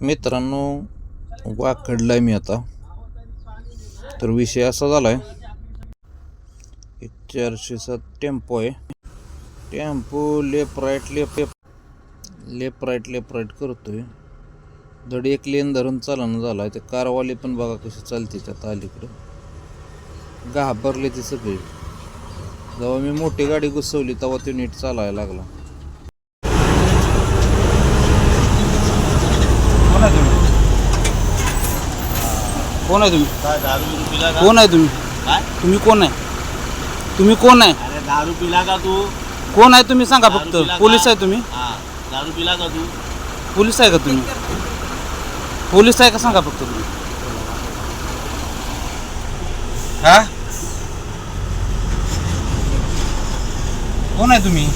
मित्रांनो, वाकडलाय मी आता. तर विषय असा झालाय, 407 टेम्पो आहे. टेम्पो लेफ्ट राईट करतोय. धड एक लेन धरून चालणं झालाय. ते कारवाले पण बघा कशी चालते त्यात अलीकडं. घाबरले ते सगळे. जेव्हा मी मोठी गाडी घुसवली तेव्हा ते नीट चालायला लागला. कोण आहे तुम्ही? कोण आहे तुम्ही? तुम्ही कोण आहे? तुम्ही कोण आहे? दारू पिला का तू? कोण आहे तुम्ही सांगा फक्त. पोलीस आहे तुम्ही? दारू पिला का तू? पोलीस आहे का तुम्ही? पोलीस आहे का सांगा फक्त तुम्ही. हा, कोण आहे तुम्ही?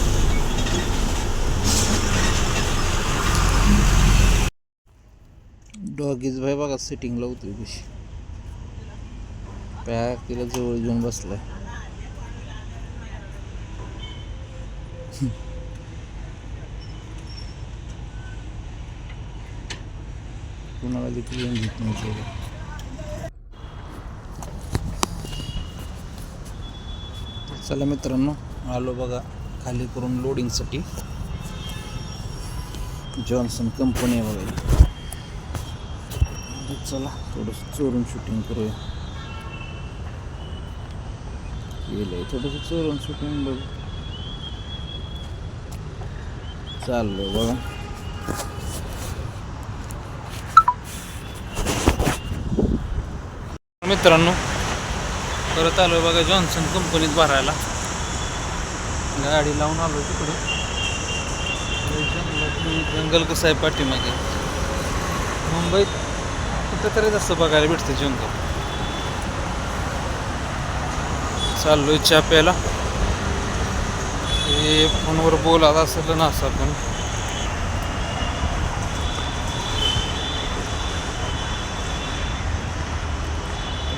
डॉगीज भाई बघा सेटिंग लावतोय कशी. पॅक तिला जवळ घेऊन बसलाय. कुणाला देखील येऊन घेत नाही. चला मित्रांनो, आलो बघा खाली करून लोडिंगसाठी. जॉन्सन कंपनी आहे बघा. चला थोडंसं चोरून शूटिंग करूया. केलंय थोडंसं चोरून शूटिंग बघ. चाललंय बघा. मित्रांनो, परत आलो बघा जॉन्सन कंपनीत भरायला. गाडी लावून आलो तिकडे. जंगल कसं आहे पाठीमागे. मुंबईत कुठं तरी असं बघायला भेटतं जंगल. चाललोय चहा प्यायला. हे फोनवर बोलत असेल ना असं पण.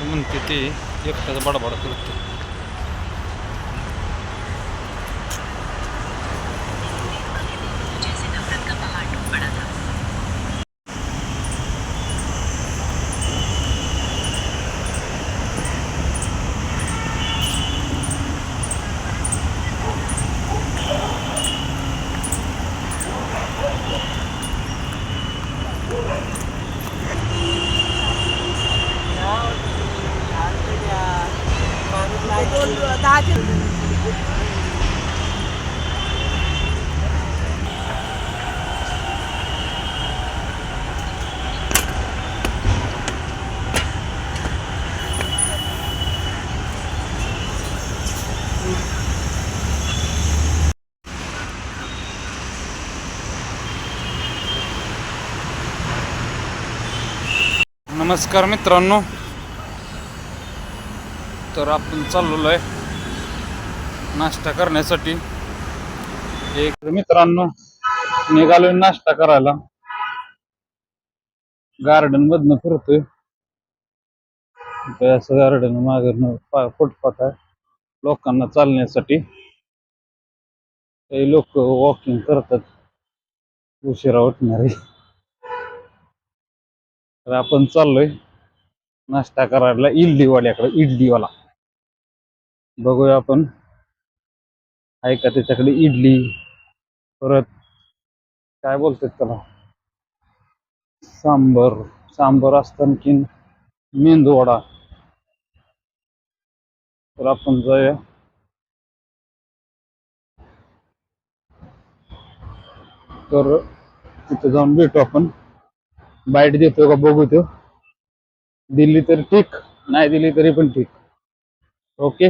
म्हणते ते एकट्याचा बडबड करते. नमस्कार मित्रांनो, तर आपण चाललेलो आहे नाश्ता करण्यासाठी. एक मित्रांनो निघालोय नाश्ता करायला. गार्डन मधनं फिरतोय. असं गार्डन मागे फुटपाथ आहे लोकांना चालण्यासाठी. काही लोक वॉकिंग करतात उशिरा उठणारे. तर आपण चाललोय नाश्ता करायला इडलीवाल्याकडे. इडलीवाला बघूया आपण आहे का त्याच्याकडे इडली. परत काय बोलतात त्याला, सांबर असतं, आणखीन मेंदू वडा. तर आपण जाऊया. तर तिथे जाऊन भेटू आपण. बाईट देतो का बघू. तो दिली तर ठीक, नाही दिली तरी पण ठीक. ओके.